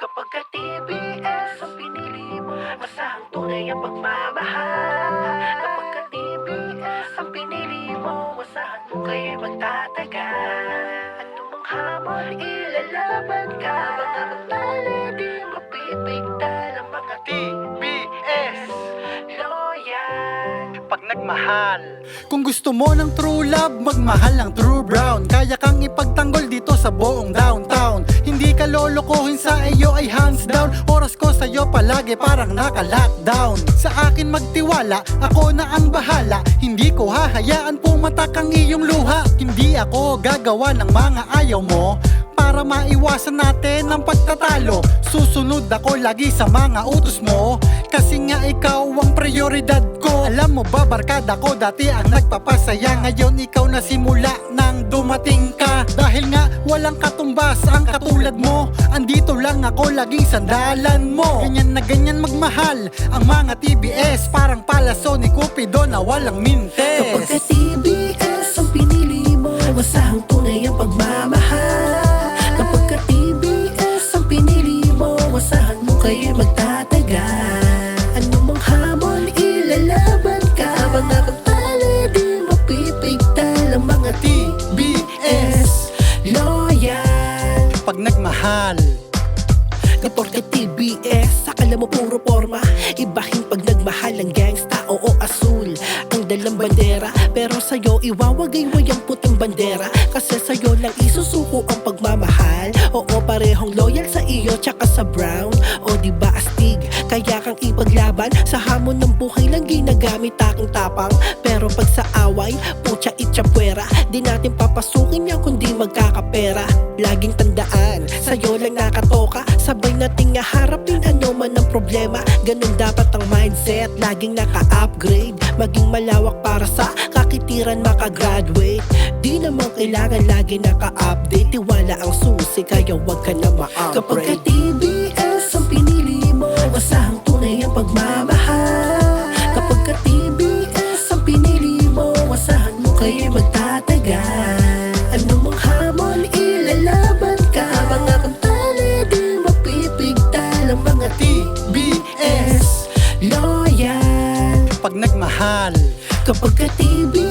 Kapag ka TBS ang pinili mo, masahang tunay ang pagmamahal. Kapag ka TBS ang pinili mo, masahan mo kayo'y magtatagal. Anumang hamon, ilalaban ka. Mga magtali, di mapipigtal ang mga TBS loyal. Pag nagmahal, kung gusto mo ng true love, magmahal ng True Brown. Kaya kang ipagtanggol dito sa buong downtown. Hindi ka lolokohin, sa iyo ay hands down. Oras ko sa'yo palagi parang naka-lockdown. Sa akin magtiwala, ako na ang bahala. Hindi ko hahayaan pumatak ang iyong luha. Hindi ako gagawa ng mga ayaw mo para maiwasan natin ang pagtatalo. Susunod ako lagi sa mga utos mo, kasi nga ikaw ang prioridad ko. Alam mo ba, barkada ko dati ang nagpapasaya. Ngayon ikaw na simula nang dumating ka. Dahil nga walang katumbas ang katulad mo, andito lang ako laging sandalan mo. Ganyan na ganyan magmahal ang mga TBS, parang palaso ni Cupido na walang mintes. Kapag ka TBS ang pinili mo, masahang tunay ang pagmamahal. Kapag ka TBS ang pinili mo, masahan mo kayo'y magtatagal. Anumang hamon, ilalaban ka. Mga pagtali, di mapipigtal ang mga TBS loyal. Pag nagmahal, Kapag ka TBS, akala mo puro forma. Ibahin pag nagmahal ang gangsta, oo asul ang dalang bandera. Pero sa'yo iwawagay-way ang puting bandera, kasi sa'yo lang isusuko ang pagmamahal. Oo, parehong loyal sa iyo tsaka sa brown. O diba astig, kaya kang ipaglaban. Sa hamon ng buhay lang ginagamit aking tapang. Pero pag sa away, putya itchapwera. Di natin papasukin yan kundi magkakapera. Laging tandaan, sa'yo lang nakatoka. Sabay nating harapin ano man ang problema. Ganun dapat ang mindset, laging naka-upgrade. Maging malawak para sa kakitiran makagraduate. Di naman kailangan lagi naka-update. Tiwala ang susi, kaya wag ka na ma-upgrade. Kapag ka TBS ang pinili mo, masahang tunay ang pagmamahal. Kapag ka TBS ang pinili mo, masahan mo kayo'y magtatagal. Anumang hamon, ilalaban ka. Mga pagtali, di mapipigtal ang mga TBS loyal. pag nagmahal, Kapag ka TBS